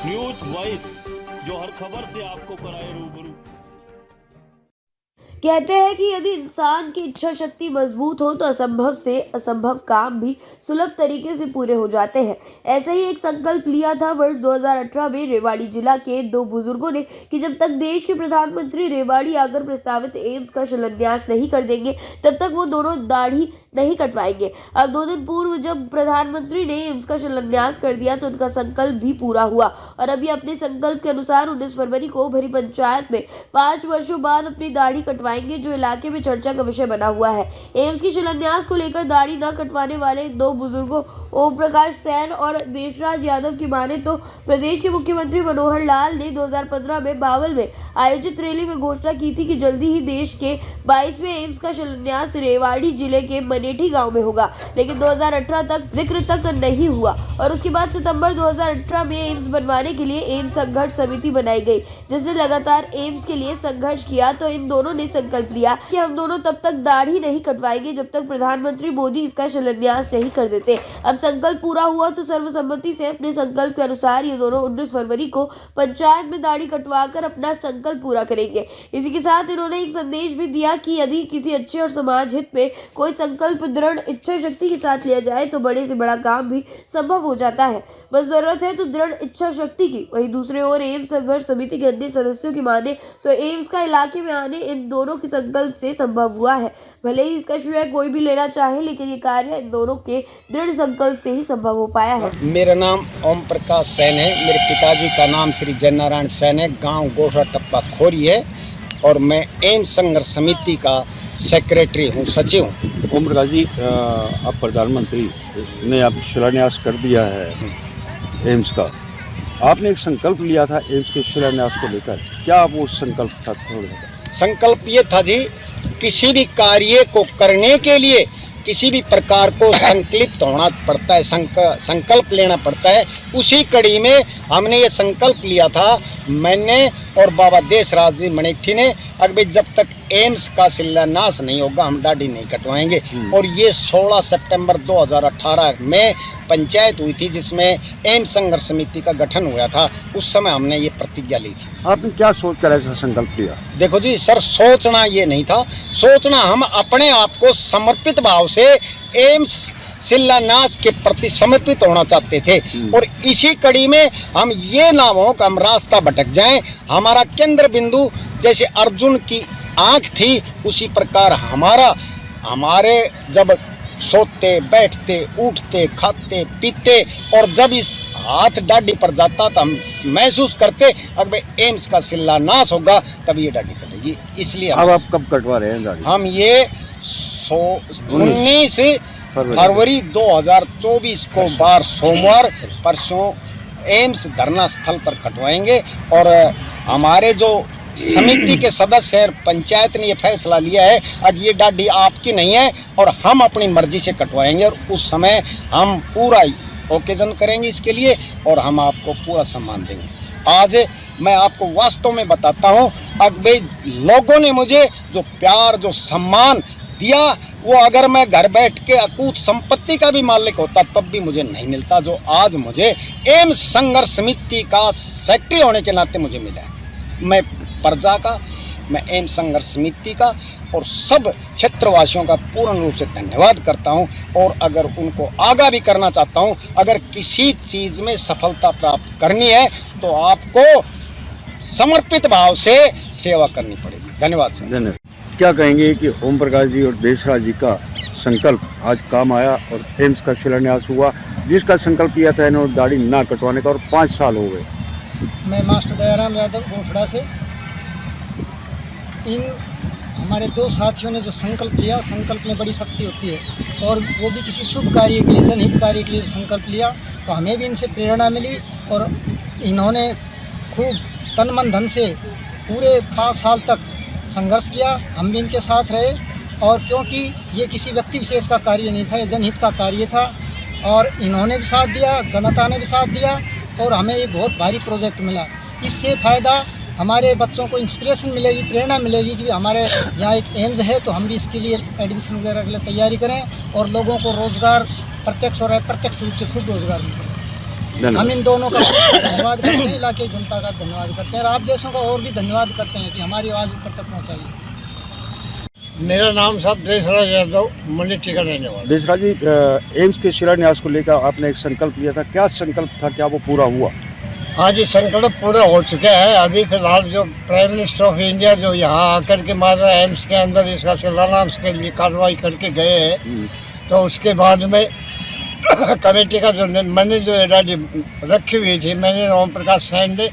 News voice, जो हर खबर से आपको कराए रूबरू। कहते हैं कि यदि इंसान की इच्छा शक्ति मजबूत हो तो असंभव से असंभव काम भी सुलभ तरीके से पूरे हो जाते हैं। ऐसा ही एक संकल्प लिया था वर्ष 2018 में रेवाड़ी जिला के दो बुजुर्गों ने कि जब तक देश के प्रधानमंत्री रेवाड़ी आकर प्रस्तावित एम्स का शिलान्यास नहीं कर देंगे तब तक वो दोनों दाढ़ी नहीं कटवाएंगे। अब 2 दिन पूर्व जब प्रधानमंत्री ने एम्स का शिलान्यास कर दिया तो उनका संकल्प भी पूरा हुआ और अभी अपने संकल्प के अनुसार 19 फरवरी को भरी पंचायत में 5 वर्षों बाद अपनी दाढ़ी कटवाएंगे, जो इलाके में चर्चा का विषय बना हुआ है। एम्स की शिलान्यास को लेकर दाढ़ी न कटवाने वाले दो बुजुर्गों ओम प्रकाश सैन और देशराज यादव की माने तो प्रदेश के मुख्यमंत्री मनोहर लाल ने 2015 में बावल में आयोजित रैली में घोषणा की थी कि जल्दी ही देश के 22वें एम्स का शिलान्यास रेवाड़ी जिले के मनेठी गांव में होगा, लेकिन 2018 तक जिक्र तक नहीं हुआ और उसके बाद सितंबर 2018 में एम्स बनवाने के लिए एम्स संघर्ष समिति बनाई गई, जिसने लगातार एम्स के लिए संघर्ष किया। तो इन दोनों ने संकल्प लिया कि हम दोनों तब तक दाढ़ी नहीं कटवाएंगे जब तक प्रधानमंत्री मोदी इसका शिलान्यास नहीं कर देते। अब संकल्प पूरा हुआ तो सर्वसम्मति से अपने संकल्प के अनुसार ये दोनों 19 फरवरी को पंचायत में दाढ़ी कटवाकर अपना संकल्प पूरा करेंगे। इसी के साथ इन्होंने एक संदेश भी दिया कि यदि किसी अच्छे और समाज हित में कोई संकल्प दृढ़ इच्छा शक्ति के साथ लिया जाए तो बड़े से बड़ा काम भी संभव हो जाता है, बस जरूरत है तो दृढ़ इच्छा शक्ति की। वहीं दूसरे ओर एम्स संघर्ष समिति के अन्य सदस्यों की माने तो एम्स का इलाके में आने इन दोनों के संकल्प से संभव हुआ है। भले ही इसका श्रेय कोई भी लेना चाहे, लेकिन ये कार्य इन दोनों के दृढ़ संकल्प से ही संभव हो पाया है। मेरा नाम ओम प्रकाश सैन है। मेरे पिताजी का नाम श्री जयनारायण सैन है। गांव गोठा टप्पा खोरी है और मैं एम्स संघर्ष समिति का सेक्रेटरी हूँ, सचिव हूँ। ओम प्रकाश जी, आप प्रधानमंत्री ने आप शिलान्यास कर दिया है एम्स का। आपने एक संकल्प लिया था एम्स के शिलान्यास को लेकर, क्या आप वो संकल्प था? थोड़ा संकल्प ये था जी, किसी भी कार्य को करने के लिए किसी भी प्रकार को संकल्पित होना पड़ता है, संकल्प लेना पड़ता है। उसी कड़ी में हमने ये संकल्प लिया था, मैंने और बाबा देशराज जी मनेठी ने, अगर जब तक एम्स का शिलान्यास नहीं होगा हम दाढ़ी नहीं कटवाएंगे। और ये 16 सितंबर 2018 में पंचायत हुई थी जिसमें एम्स संघर्ष समिति का गठन हुआ था। उस समय हमने ये प्रतिज्ञा ली थी। आपने क्या सोचकर ऐसा संकल्प लिया? देखो जी सर, सोचना ये नहीं था, सोचना हम अपने आप को समर्पित भाव से एम्स शिलान्यास के प्रति समर्पित होना चाहते थे। और इसी कड़ी में हम ये ना हो कि हम रास्ता भटक जाएं। हमारा केंद्र बिंदु जैसे अर्जुन की आंख थी, उसी प्रकार हमारे जब सोते बैठते उठते खाते पीते और जब इस हाथ दाढ़ी पर जाता तो हम महसूस करते अगर एम्स का शिलान्यास होगा तब ये दाढ़ी कटेगी। इसलिए अब आप कब कटवा रहे हैं दाढ़ी? हम ये 19 फरवरी 2024 को बार सोमवार परसों एम्स धरना स्थल पर कटवाएंगे। और हमारे जो समिति के सदस्य है, पंचायत ने ये फैसला लिया है अब ये दाढ़ी आपकी नहीं है और हम अपनी मर्जी से कटवाएंगे और उस समय हम पूरा ओकेजन करेंगे इसके लिए और हम आपको पूरा सम्मान देंगे। आज मैं आपको वास्तव में बताता हूँ, अगर लोगों ने मुझे जो प्यार जो सम्मान दिया वो अगर मैं घर बैठ के अकूत संपत्ति का भी मालिक होता तब भी मुझे नहीं मिलता, जो आज मुझे एम्स संघर्ष समिति का सेक्रेटरी होने के नाते मुझे मिला है। मैं प्रजा का, मैं एम्स संघर्ष समिति का और सब क्षेत्रवासियों का पूर्ण रूप से धन्यवाद करता हूं। और अगर उनको आगाह भी करना चाहता हूं, अगर किसी चीज़ में सफलता प्राप्त करनी है तो आपको समर्पित भाव से सेवा करनी पड़ेगी। धन्यवाद सर। धन्यवाद। क्या कहेंगे कि ओम प्रकाश जी और देशराज जी का संकल्प आज काम आया और एम्स का शिलान्यास हुआ, जिसका संकल्प किया था इन्होंने दाढ़ी ना कटवाने का और 5 साल हो गए। मैं मास्टर दयाराम यादव गोठड़ा से। इन हमारे दो साथियों ने जो संकल्प लिया, संकल्प में बड़ी शक्ति होती है और वो भी किसी शुभ कार्य के लिए, जनहित कार्य के लिए संकल्प लिया तो हमें भी इनसे प्रेरणा मिली और इन्होंने खूब तन मन धन से पूरे 5 साल तक संघर्ष किया। हम भी इनके साथ रहे और क्योंकि ये किसी व्यक्ति विशेष का कार्य नहीं था, ये जनहित का कार्य था और इन्होंने भी साथ दिया, जनता ने भी साथ दिया और हमें ये बहुत भारी प्रोजेक्ट मिला। इससे फ़ायदा हमारे बच्चों को इंस्पिरेशन मिलेगी, प्रेरणा मिलेगी कि हमारे यहाँ एक एम्स है तो हम भी इसके लिए एडमिशन वगैरह के लिए तैयारी करें और लोगों को रोज़गार प्रत्यक्ष और अप्रत्यक्ष रूप से खूब रोज़गार मिले। हम इन दोनों का धन्यवाद करते हैं, इलाके की जनता का धन्यवाद करते हैं और आप जैसों का और भी धन्यवाद करते हैं कि हमारी आवाज़ ऊपर तक पहुँचाइए। मेरा नाम साहब देशराज यादव, मंडी का रहने वाला। देशराज जी, एम्स के शिलान्यास को लेकर आपने एक संकल्प लिया था, क्या संकल्प था, क्या वो पूरा हुआ? आज ये संकल्प पूरा हो चुका है। अभी फिलहाल जो प्राइम मिनिस्टर ऑफ इंडिया जो यहाँ आकर के मारा एम्स के अंदर इसका शिलान्यास के लिए कार्रवाई करके गए हैं, तो उसके बाद में कमेटी का जो मैंने जो एडाडी रखी हुई थी, मैंने ओम प्रकाश सैंडे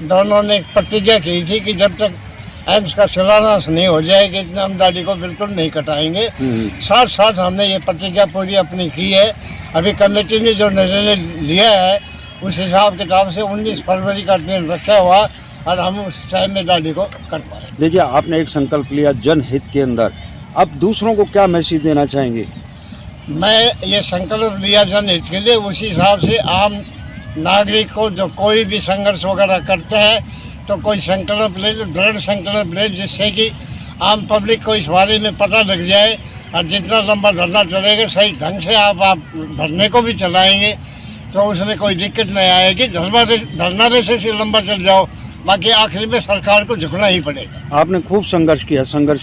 दोनों ने एक प्रतिज्ञा की थी कि जब तक एम्स का शिलान्यास नहीं हो जाएगा इतना हम दाढ़ी को बिल्कुल नहीं कटाएंगे। साथ साथ हमने ये प्रतिज्ञा पूरी अपनी की है। अभी कमेटी ने जो निर्णय लिया है उस हिसाब किताब से 19 फरवरी का दिन रखा हुआ और हम उस टाइम में दाढ़ी को कट पाए। देखिए, आपने एक संकल्प लिया जनहित के अंदर, अब दूसरों को क्या मैसेज देना चाहेंगे? मैं ये संकल्प लिया जनहित के लिए, उसी हिसाब से आम नागरिक को जो कोई भी संघर्ष वगैरह करते हैं तो कोई संकल्प ले, दृढ़ संकल्प ले, जिससे कि आम पब्लिक को इस बारे में पता लग जाए और जितना लंबा धरना चलेगा सही ढंग से आप धरने को भी चलाएंगे तो उसमें कोई दिक्कत नहीं आएगी। धरना देने से लंबा चल जाओ, बाकी आखिर में सरकार को झुकना ही पड़ेगा। आपने खूब संघर्ष किया, संघर्ष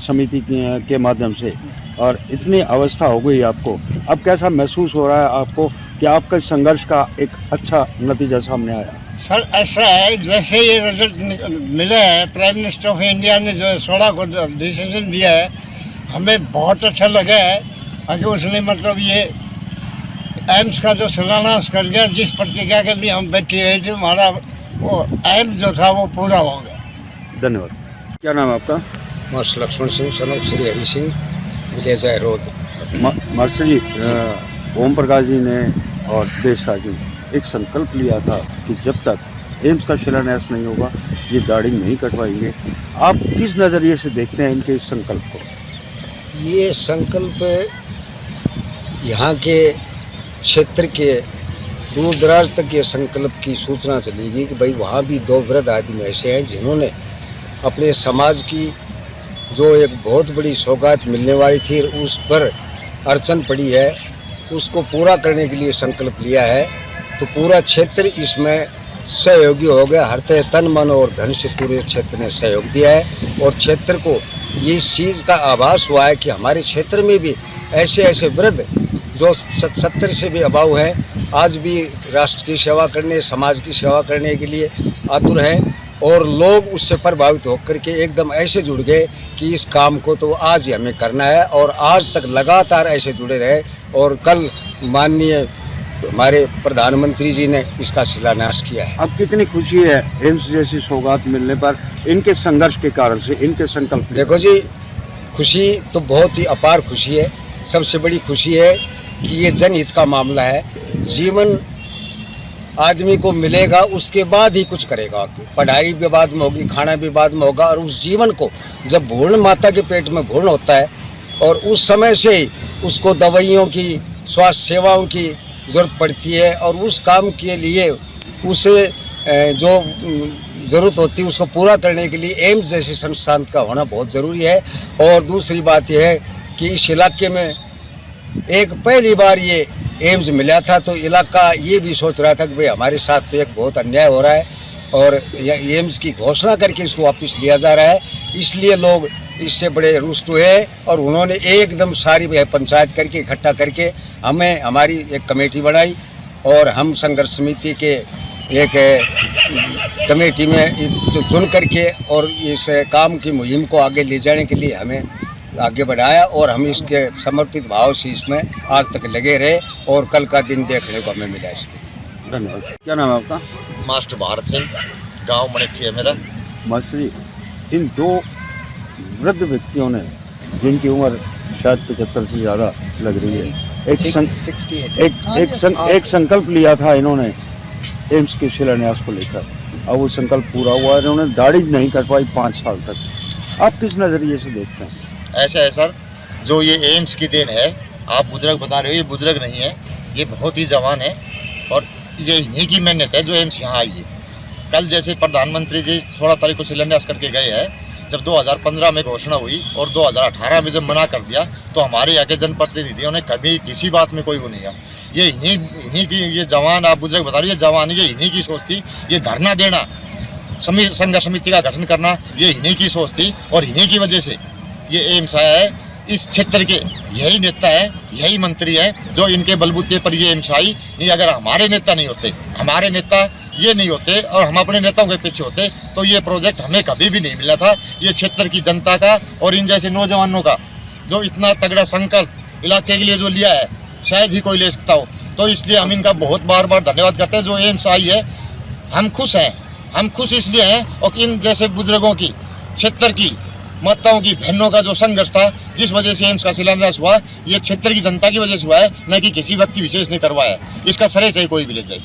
समिति के माध्यम से, और इतनी अवस्था हो गई आपको, अब कैसा महसूस हो रहा है आपको कि आपके संघर्ष का एक अच्छा नतीजा सामने आया? सर ऐसा है, जैसे ये रिजल्ट मिला है, प्राइम मिनिस्टर ऑफ इंडिया ने जो 16 को डिसीजन दिया है, हमें बहुत अच्छा लगा है। क्योंकि उसने मतलब ये एम्स का जो शिलान्यास कर गया, जिस प्रतिज्ञा के लिए हम बैठे हुए थे, हमारा वो एम्स जो था वो पूरा हो गया। धन्यवाद। क्या नाम है आपका? Master Laxman Singh, son of Shri Hari Singh, village road. Master ji, Om Prakash ji ने और देशराज जी ने एक संकल्प लिया था कि जब तक एम्स का शिलान्यास नहीं होगा ये दाढ़ी नहीं कटवाएंगे। आप किस नज़रिए से देखते हैं इनके इस संकल्प को? ये संकल्प यहाँ के क्षेत्र के दूर दराज तक ये संकल्प की सूचना चलेगी कि भाई वहाँ भी 2 वृद्ध आदमी ऐसे हैं जिन्होंने अपने समाज की जो एक बहुत बड़ी सौगात मिलने वाली थी उस पर अड़चन पड़ी है, उसको पूरा करने के लिए संकल्प लिया है। तो पूरा क्षेत्र इसमें सहयोगी हो गया, हर तरह तन मन और धन से पूरे क्षेत्र ने सहयोग दिया है और क्षेत्र को ये इस चीज़ का आभास हुआ है कि हमारे क्षेत्र में भी ऐसे ऐसे वृद्ध जो 70 से भी अभाव है, आज भी राष्ट्र की सेवा करने, समाज की सेवा करने के लिए आतुर हैं और लोग उससे प्रभावित होकर के एकदम ऐसे जुड़ गए कि इस काम को तो आज ही हमें करना है और आज तक लगातार ऐसे जुड़े रहे। और कल माननीय हमारे प्रधानमंत्री जी ने इसका शिलान्यास किया है। अब कितनी खुशी है एम्स जैसी सौगात मिलने पर इनके संघर्ष के कारण से, इनके संकल्प? देखो जी, खुशी तो बहुत ही अपार खुशी है। सबसे बड़ी खुशी है कि ये जनहित का मामला है। जीवन आदमी को मिलेगा उसके बाद ही कुछ करेगा। पढ़ाई भी बाद में होगी, खाना भी बाद में होगा और उस जीवन को जब भ्रूण माता के पेट में भ्रूण होता है और उस समय से ही उसको दवाइयों की, स्वास्थ्य सेवाओं की ज़रूरत पड़ती है और उस काम के लिए उसे जो ज़रूरत होती है उसको पूरा करने के लिए एम्स जैसे संस्थान का होना बहुत ज़रूरी है। और दूसरी बात यह है कि इस इलाके में एक पहली बार ये एम्स मिला था तो इलाका ये भी सोच रहा था कि भाई हमारे साथ तो एक बहुत अन्याय हो रहा है और एम्स की घोषणा करके इसको वापस लिया जा रहा है, इसलिए लोग इससे बड़े रुष्ट हुए और उन्होंने एकदम सारी पंचायत करके इकट्ठा करके हमें हमारी एक कमेटी बनाई और हम संघर्ष समिति के एक कमेटी में जो चुन करके और इस काम की मुहिम को आगे ले जाने के लिए हमें आगे बढ़ाया और हम इसके समर्पित भाव से इसमें आज तक लगे रहे और कल का दिन देखने को हमें मिला इसके। धन्यवाद। क्या नाम है आपका? मास्टर भारत सिंह, गांव मनेठी है मेरा। मास्टर जी, इन 2 वृद्ध व्यक्तियों ने जिनकी उम्र शायद 75 से ज़्यादा लग रही है, एक संकल्प लिया था इन्होंने एम्स के शिलान्यास को लेकर। अब वो संकल्प पूरा हुआ, इन्होंने दाढ़ी नहीं कर पाई 5 साल तक। आप किस नज़रिए से देखते हैं? ऐसा है सर, जो ये एम्स की देन है, आप बुजुर्ग बता रहे हो, ये बुजुर्ग नहीं है, ये बहुत ही जवान है और ये इन्हीं की मेहनत है जो एम्स यहाँ आई है। कल जैसे प्रधानमंत्री जी 16 तारीख को शिलान्यास करके गए हैं, जब 2015 में घोषणा हुई और 2018 में जब मना कर दिया तो हमारे यहाँ के जनप्रतिनिधियों ने कभी किसी बात में कोई वो नहीं किया। ये इन्हीं की, ये जवान आप बुजुर्ग बता रही है, जवान ये इन्हीं की सोच थी। ये धरना देना, संघ समिति का गठन करना, ये इन्हीं की सोच थी और इन्हीं की वजह से ये एम्स आया है। इस क्षेत्र के यही नेता है, यही मंत्री है जो इनके बलबूते पर ये एम्स आई। नहीं, अगर हमारे नेता नहीं होते, हमारे नेता ये नहीं होते और हम अपने नेताओं के पीछे होते तो ये प्रोजेक्ट हमें कभी भी नहीं मिला था। ये क्षेत्र की जनता का और इन जैसे नौजवानों का जो इतना तगड़ा संकल्प इलाके के लिए जो लिया है, शायद ही कोई ले सकता हो। तो इसलिए हम इनका बहुत बार बार धन्यवाद करते हैं। जो एम्स आई है, हम खुश हैं। हम खुश इसलिए हैं और इन जैसे बुजुर्गों की, क्षेत्र की माताओं की, बहनों का जो संघर्ष था, जिस वजह से एम्स का शिलान्यास हुआ, ये क्षेत्र की जनता की वजह से हुआ है, न कि किसी व्यक्ति विशेष ने करवाया है। इसका श्रेय चाहे कोई भी ले जाए।